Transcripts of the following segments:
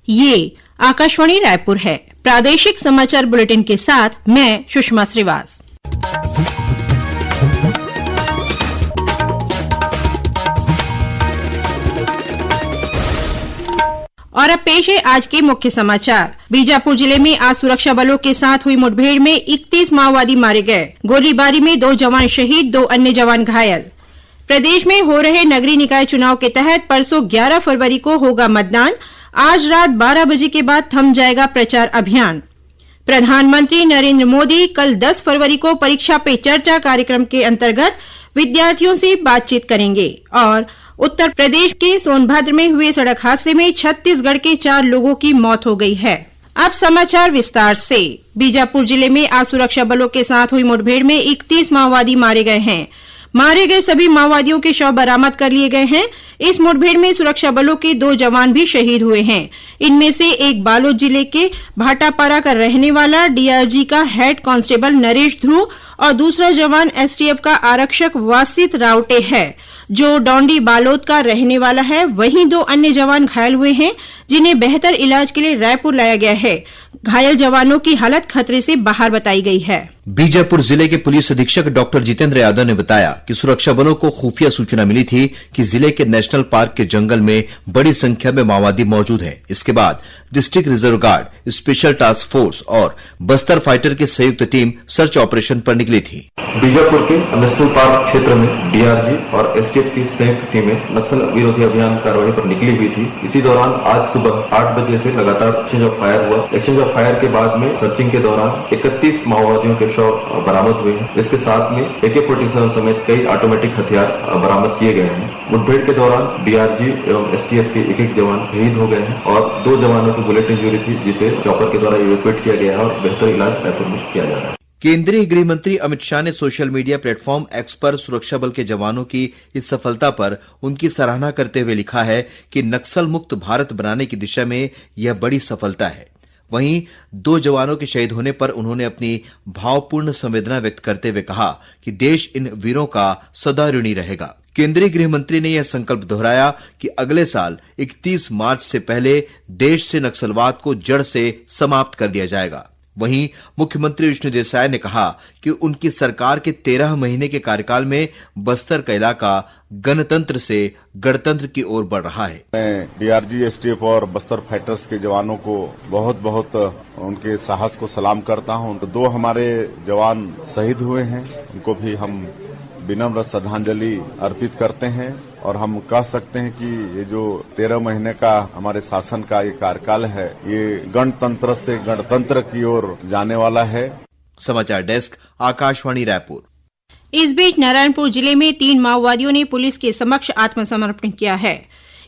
ये आकाशवाणी रायपुर है। प्रादेशिक समाचार बुलेटिन के साथ मैं सुषमा श्रीवास। और अब पेश है आज के मुख्य समाचार। बीजापुर जिले में आज सुरक्षा बलों के साथ हुई मुठभेड़ में 31 माओवादी मारे गए। गोलीबारी में 2 जवान शहीद, 2 अन्य जवान घायल। प्रदेश में हो रहे नगरीय निकाय चुनाव के तहत परसों 11 फरवरी को होगा मतदान। आज रात 12 बजे के बाद थम जाएगा प्रचार अभियान। प्रधानमंत्री नरेंद्र मोदी कल 10 फरवरी को परीक्षा पे चर्चा कार्यक्रम के अंतर्गत विद्यार्थियों से बातचीत करेंगे। और उत्तर प्रदेश के सोनभद्र में हुए सड़क हादसे में छत्तीसगढ़ के 4 लोगों की मौत हो गई है। अब समाचार विस्तार से। बीजापुर जिले में आज सुरक्षा बलों के साथ हुई मुठभेड़ में 31 माओवादी मारे गए हैं। मारे गए सभी माओवादियों के शव बरामद कर लिए गए हैं। इस मुठभेड़ में सुरक्षा बलों के 2 जवान भी शहीद हुए हैं। इनमें से एक बालोद जिले के भाटापारा का रहने वाला डीआरजी का हेड कांस्टेबल नरेश ध्रुव और दूसरा जवान एसटीएफ का आरक्षक वासित रावटे है, जो डोंडी बालोद का रहने वाला है। वहीं 2 अन्य जवान घायल हुए हैं, जिन्हें बेहतर इलाज के लिए रायपुर लाया गया है। घायल जवानों की हालत खतरे से बाहर बताई गई है। बीजापुर जिले के पुलिस अधीक्षक डॉक्टर जितेंद्र यादव ने बताया कि सुरक्षा बलों को खुफिया सूचना मिली थी कि जिले के नेशनल पार्क के जंगल में बड़ी संख्या में माओवादी मौजूद हैं। इसके बाद district reserve guard, special task force और बस्तर फाइटर की संयुक्त टीम सर्च ऑपरेशन पर निकली थी। बीजापुर के नेशनल पार्क क्षेत्र में डीआरजी और एसटीएफ की संयुक्त टीमें नक्सल विरोधी अभियान कार्रवाई पर निकली हुई थी। इसी दौरान आज सुबह 8 बजे से लगातार एक्सचेंज ऑफ फायर हुआ। एक्सचेंज ऑफ फायर के बाद में सर्चिंग के दौरान 31 माओवादियों के शव बरामद हुए हैं। इसके साथ में AK-47 समेत कई ऑटोमेटिक हथियार बरामद किए गए हैं। मुठभेड़ के दौरान डीआरजी एवं एसटीएफ के एक जवान शहीद हो गए हैं और 2 जवानों को बुलेट इंजरी थी, जिसे चॉपर के द्वारा इवैक्यूएट किया गया है और बेहतर इलाज रायपुर में किया जा रहा है। केंद्रीय गृह मंत्री अमित शाह ने सोशल मीडिया प्लेटफॉर्म एक्स पर सुरक्षा बल के जवानों की इस सफलता पर उनकी सराहना करते हुए लिखा है कि नक्सल मुक्त भारत बनाने की दिशा में यह बड़ी सफलता है। वहीं 2 जवानों के शहीद होने पर उन्होंने अपनी भावपूर्ण संवेदना व्यक्त करते हुए कहा कि देश इन वीरों का सदा ऋणी रहेगा। केंद्रीय गृह मंत्री ने यह संकल्प दोहराया कि अगले साल 31 मार्च से पहले देश से नक्सलवाद को जड़ से समाप्त कर दिया जाएगा। वहीं मुख्यमंत्री विष्णु देसाई ने कहा कि उनकी सरकार के 13 महीने के कार्यकाल में बस्तर का इलाका गणतंत्र से गणतंत्र की ओर बढ़ रहा है। मैं डीआरजी, एसटीएफ और बस्तर फाइटर्स के जवानों को बहुत बहुत उनके साहस को सलाम करता हूं। 2 हमारे जवान शहीद हुए हैं, उनको भी हम विनम्र श्रद्धांजलि अर्पित करते हैं और हम कह सकते हैं कि ये जो 13 महीने का हमारे शासन का ये कार्यकाल है, ये गणतंत्र से गणतंत्र की ओर जाने वाला है। समाचार डेस्क, आकाशवाणी रायपुर। इस बीच नारायणपुर जिले में 3 माओवादियों ने पुलिस के समक्ष आत्मसमर्पण किया है।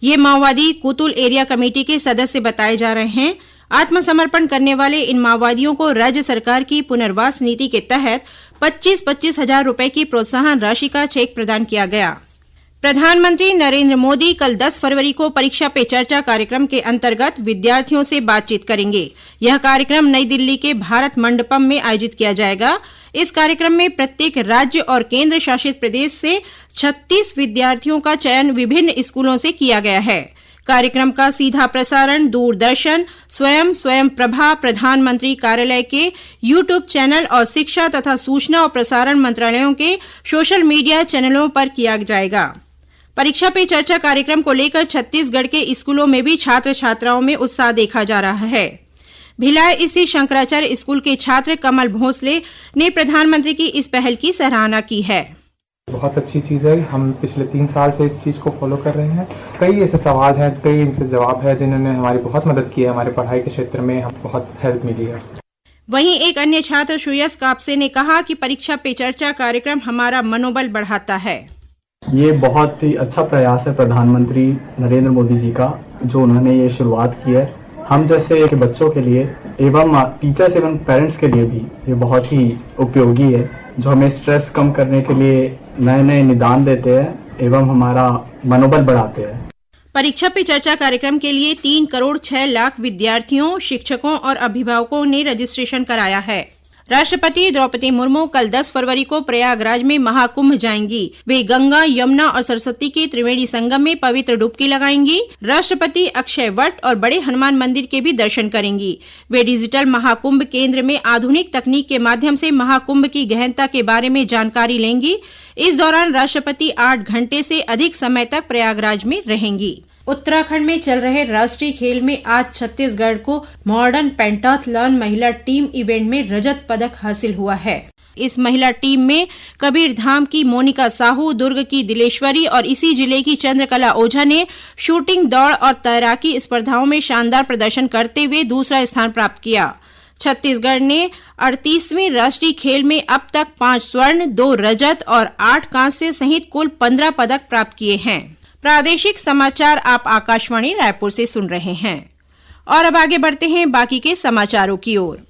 ये माओवादी कुतुल एरिया कमेटी के सदस्य बताए जा रहे हैं। आत्मसमर्पण करने वाले इन माओवादियों को राज्य सरकार की पुनर्वास नीति के तहत 25-25 हजार रुपए की प्रोत्साहन राशि का चेक प्रदान किया गया। प्रधानमंत्री नरेंद्र मोदी कल 10 फरवरी को परीक्षा पे चर्चा कार्यक्रम के अंतर्गत विद्यार्थियों से बातचीत करेंगे। यह कार्यक्रम नई दिल्ली के भारत मंडपम में आयोजित किया जाएगा। इस कार्यक्रम में प्रत्येक राज्य और केंद्र शासित प्रदेश से 36 विद्यार्थियों का चयन विभिन्न स्कूलों से किया गया है। कार्यक्रम का सीधा प्रसारण दूरदर्शन, स्वयं प्रभा, प्रधानमंत्री कार्यालय के यूट्यूब चैनल और शिक्षा तथा सूचना और प्रसारण मंत्रालयों के सोशल मीडिया चैनलों पर किया जाएगा। परीक्षा पे चर्चा कार्यक्रम को लेकर छत्तीसगढ़ के स्कूलों में भी छात्र छात्राओं में उत्साह देखा जा रहा है। भिलाई स्थित शंकराचार्य स्कूल के छात्र कमल भोसले ने प्रधानमंत्री की इस पहल की सराहना की है। बहुत अच्छी चीज है। हम पिछले 3 साल से इस चीज को फॉलो कर रहे हैं। कई ऐसे सवाल हैं, कई ऐसे जवाब है जिन्होंने हमारी बहुत मदद की है। हमारे पढ़ाई के क्षेत्र में हम बहुत हेल्प मिली है। वहीं एक अन्य छात्र सुयस कापसे ने कहा कि परीक्षा पे चर्चा कार्यक्रम हमारा मनोबल बढ़ाता है। ये बहुत ही अच्छा प्रयास है प्रधानमंत्री नरेंद्र मोदी जी का, जो उन्होंने ये शुरुआत की है। हम जैसे बच्चों के लिए एवं टीचर्स एवं पेरेंट्स के लिए भी ये बहुत ही उपयोगी है, जो हमें स्ट्रेस कम करने के लिए नए नए निदान देते हैं एवं हमारा मनोबल बढ़ाते हैं। परीक्षा पे चर्चा कार्यक्रम के लिए 3 करोड़ 6 लाख विद्यार्थियों, शिक्षकों और अभिभावकों ने रजिस्ट्रेशन कराया है। राष्ट्रपति द्रौपदी मुर्मू कल 10 फरवरी को प्रयागराज में महाकुंभ जाएंगी। वे गंगा, यमुना और सरस्वती के त्रिवेणी संगम में पवित्र डुबकी लगाएंगी। राष्ट्रपति अक्षय वट और बड़े हनुमान मंदिर के भी दर्शन करेंगी। वे डिजिटल महाकुंभ केंद्र में आधुनिक तकनीक के माध्यम से महाकुंभ की गहनता के बारे में जानकारी लेंगी। इस दौरान राष्ट्रपति 8 घंटे से अधिक समय तक प्रयागराज में रहेंगी। उत्तराखंड में चल रहे राष्ट्रीय खेल में आज छत्तीसगढ़ को मॉडर्न पेंटाथलॉन महिला टीम इवेंट में रजत पदक हासिल हुआ है। इस महिला टीम में कबीरधाम की मोनिका साहू, दुर्ग की दिलेश्वरी और इसी जिले की चंद्रकला ओझा ने शूटिंग, दौड़ और तैराकी स्पर्धाओं में शानदार प्रदर्शन करते हुए दूसरा स्थान प्राप्त किया। छत्तीसगढ़ ने 38वें राष्ट्रीय खेल में अब तक 5 स्वर्ण, 2 रजत और 8 कांस्य सहित कुल 15 पदक प्राप्त किए हैं। प्रादेशिक समाचार आप आकाशवाणी रायपुर से सुन रहे हैं और अब आगे बढ़ते हैं बाकी के समाचारों की ओर।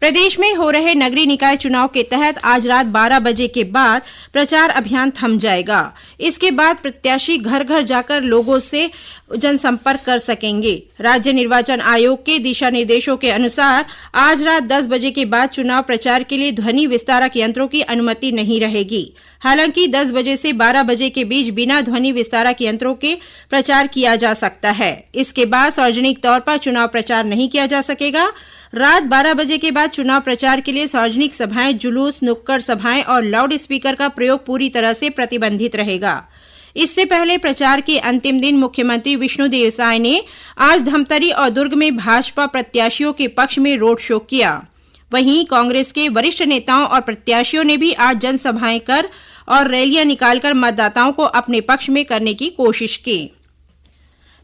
प्रदेश में हो रहे नगरीय निकाय चुनाव के तहत आज रात 12 बजे के बाद प्रचार अभियान थम जाएगा। इसके बाद प्रत्याशी घर घर जाकर लोगों से जनसंपर्क कर सकेंगे। राज्य निर्वाचन आयोग के दिशा निर्देशों के अनुसार आज रात 10 बजे के बाद चुनाव प्रचार के लिए ध्वनि विस्तारक यंत्रों की अनुमति नहीं रहेगी। हालांकि 10 बजे से 12 बजे के बीच बिना ध्वनि विस्तारक यंत्रों के प्रचार किया जा सकता है। इसके बाद सार्वजनिक तौर पर चुनाव प्रचार नहीं किया जा सकेगा। रात 12 बजे के बाद चुनाव प्रचार के लिए सार्वजनिक सभाएं, जुलूस, नुक्कड़ सभाएं और लाउड स्पीकर का प्रयोग पूरी तरह से प्रतिबंधित रहेगा। इससे पहले प्रचार के अंतिम दिन मुख्यमंत्री विष्णुदेव साय ने आज धमतरी और दुर्ग में भाजपा प्रत्याशियों के पक्ष में रोड शो किया। वहीं कांग्रेस के वरिष्ठ नेताओं और प्रत्याशियों ने भी आज जनसभाएं कर और रैलियां निकालकर मतदाताओं को अपने पक्ष में करने की कोशिश की।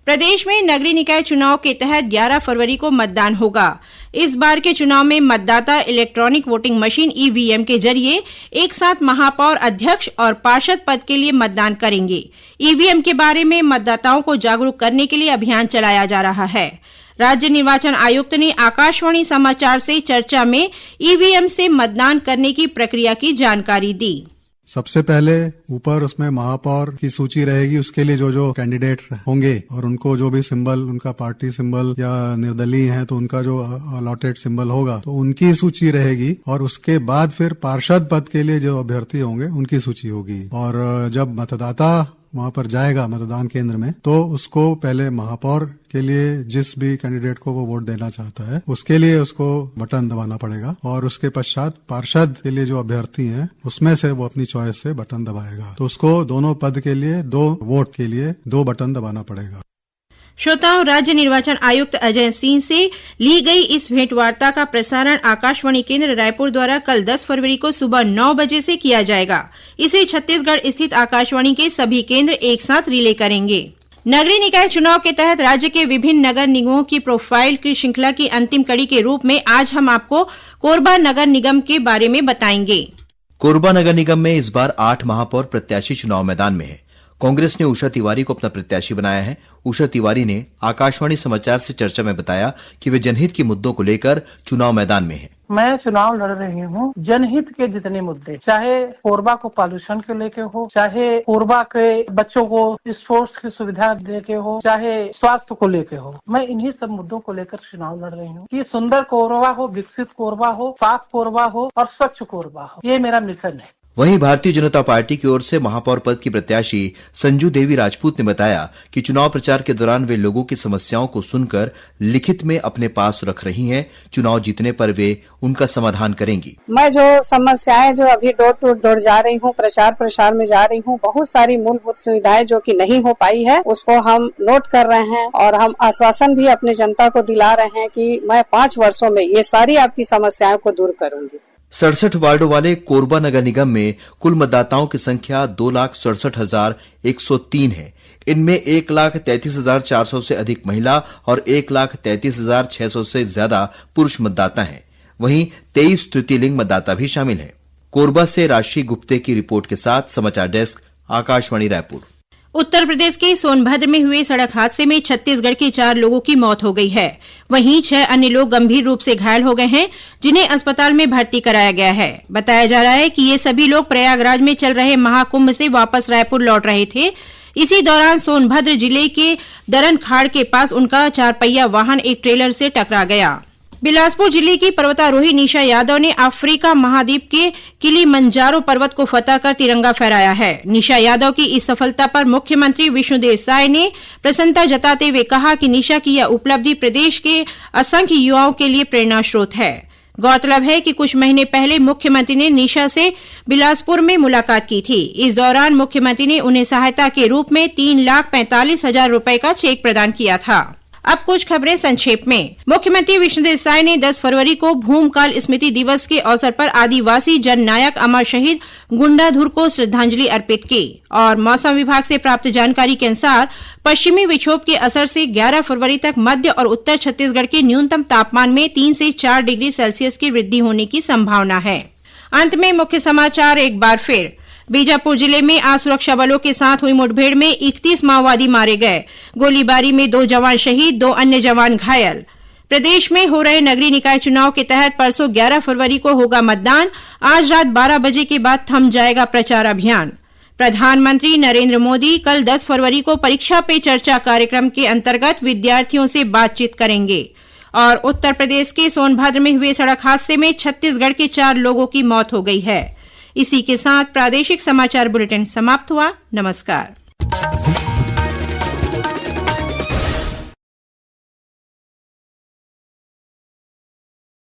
प्रदेश में नगरीय निकाय चुनाव के तहत 11 फरवरी को मतदान होगा। इस बार के चुनाव में मतदाता इलेक्ट्रॉनिक वोटिंग मशीन ईवीएम के जरिए एक साथ महापौर, अध्यक्ष और पार्षद पद के लिए मतदान करेंगे। ईवीएम के बारे में मतदाताओं को जागरूक करने के लिए अभियान चलाया जा रहा है। राज्य निर्वाचन आयुक्त ने आकाशवाणी समाचार से चर्चा में ईवीएम से मतदान करने की प्रक्रिया की जानकारी दी। सबसे पहले ऊपर उसमें महापौर की सूची रहेगी, उसके लिए जो जो कैंडिडेट होंगे और उनको जो भी सिंबल, उनका पार्टी सिंबल या निर्दलीय है तो उनका जो अलॉटेड सिंबल होगा तो उनकी सूची रहेगी। और उसके बाद फिर पार्षद पद के लिए जो अभ्यर्थी होंगे उनकी सूची होगी। और जब मतदाता वहां पर जाएगा मतदान केंद्र में तो उसको पहले महापौर के लिए जिस भी कैंडिडेट को वो वोट देना चाहता है उसके लिए उसको बटन दबाना पड़ेगा और उसके पश्चात पार्षद के लिए जो अभ्यर्थी हैं उसमें से वो अपनी चॉइस से बटन दबाएगा। तो उसको दोनों पद के लिए 2 वोट के लिए 2 बटन दबाना पड़ेगा। श्रोताओं, राज्य निर्वाचन आयुक्त अजय सिंह से ली गई इस भेंटवार्ता का प्रसारण आकाशवाणी केंद्र रायपुर द्वारा कल 10 फरवरी को सुबह 9 बजे से किया जाएगा। इसे छत्तीसगढ़ स्थित आकाशवाणी के सभी केंद्र एक साथ रिले करेंगे। नगरीय निकाय चुनाव के तहत राज्य के विभिन्न नगर निगमों की प्रोफाइल की श्रृंखला की अंतिम कड़ी के रूप में आज हम आपको कोरबा नगर निगम के बारे में बताएंगे। कोरबा नगर निगम में इस बार 8 महापौर प्रत्याशी चुनाव मैदान में है। कांग्रेस ने उषा तिवारी को अपना प्रत्याशी बनाया है। उषा तिवारी ने आकाशवाणी समाचार से चर्चा में बताया कि वे जनहित के मुद्दों को लेकर चुनाव मैदान में हैं। मैं चुनाव लड़ रही हूँ जनहित के जितने मुद्दे, चाहे कोरबा को पॉल्यूशन के लेके हो, चाहे कोरबा के बच्चों को स्पोर्ट्स की सुविधा लेके हो, चाहे स्वास्थ्य को लेके हो, मैं इन्हीं सब मुद्दों को लेकर चुनाव लड़ रही हूँ कि सुंदर कोरबा हो, विकसित कोरबा हो, साफ कोरबा हो और स्वच्छ कोरबा हो। ये मेरा मिशन है। वहीं भारतीय जनता पार्टी की ओर से महापौर पद की प्रत्याशी संजू देवी राजपूत ने बताया कि चुनाव प्रचार के दौरान वे लोगों की समस्याओं को सुनकर लिखित में अपने पास रख रही हैं। चुनाव जीतने पर वे उनका समाधान करेंगी। मैं जो समस्याएं जो अभी डोर टू डोर जा रही हूँ, प्रचार प्रसार में जा रही हूँ, बहुत सारी मूलभूत सुविधाएं जो कि नहीं हो पाई है उसको हम नोट कर रहे हैं और हम आश्वासन भी अपने जनता को दिला रहे हैं कि मैं 5 वर्षों में ये सारी आपकी समस्याओं को दूर करूंगी। 67 वार्डों वाले कोरबा नगर निगम में कुल मतदाताओं की संख्या 2,67,103 है। इनमें 1,33,400 से अधिक महिला और 1,33,600 से ज्यादा पुरुष मतदाता हैं। वहीं 23 तृतीय लिंग मतदाता भी शामिल हैं। कोरबा से राशि गुप्ते की रिपोर्ट के साथ समाचार डेस्क आकाशवाणी रायपुर। उत्तर प्रदेश के सोनभद्र में हुए सड़क हादसे में छत्तीसगढ़ के 4 लोगों की मौत हो गई है। वहीं 6 अन्य लोग गंभीर रूप से घायल हो गए हैं, जिन्हें अस्पताल में भर्ती कराया गया है। बताया जा रहा है कि ये सभी लोग प्रयागराज में चल रहे महाकुंभ से वापस रायपुर लौट रहे थे। इसी दौरान सोनभद्र जिले के दरनखाड़ के पास उनका 4 पहिया वाहन एक ट्रेलर से टकरा गया। बिलासपुर जिले की पर्वतारोही निशा यादव ने अफ्रीका महाद्वीप के किलिमंजारो पर्वत को फतह कर तिरंगा फहराया है। निशा यादव की इस सफलता पर मुख्यमंत्री विष्णुदेव साय ने प्रसन्नता जताते हुए कहा कि निशा की यह उपलब्धि प्रदेश के असंख्य युवाओं के लिए प्रेरणा स्रोत है। गौरतलब है कि कुछ महीने पहले मुख्यमंत्री ने निशा से बिलासपुर में मुलाकात की थी। इस दौरान मुख्यमंत्री ने उन्हें सहायता के रूप में 3,45,000 रुपए का चेक प्रदान किया था। अब कुछ खबरें संक्षेप में। मुख्यमंत्री विष्णुदेव साय ने 10 फरवरी को भूमकाल स्मृति दिवस के अवसर पर आदिवासी जननायक अमर शहीद गुंडाधुर को श्रद्धांजलि अर्पित की और मौसम विभाग से प्राप्त जानकारी के अनुसार पश्चिमी विक्षोभ के असर से 11 फरवरी तक मध्य और उत्तर छत्तीसगढ़ के न्यूनतम तापमान में 3 से 4 डिग्री सेल्सियस की वृद्धि होने की संभावना है। अंत में मुख्य समाचार एक बार फिर। बीजापुर जिले में आज सुरक्षा बलों के साथ हुई मुठभेड़ में 31 माओवादी मारे गए। गोलीबारी में 2 जवान शहीद, 2 अन्य जवान घायल। प्रदेश में हो रहे नगरीय निकाय चुनाव के तहत परसों 11 फरवरी को होगा मतदान। आज रात 12 बजे के बाद थम जाएगा प्रचार अभियान। प्रधानमंत्री नरेंद्र मोदी कल 10 फरवरी को परीक्षा पे चर्चा कार्यक्रम के अंतर्गत विद्यार्थियों से बातचीत करेंगे। और उत्तर प्रदेश के सोनभद्र में हुए सड़क हादसे में छत्तीसगढ़ के 4 लोगों की मौत हो गई है। इसी के साथ प्रादेशिक समाचार बुलेटिन समाप्त हुआ। नमस्कार।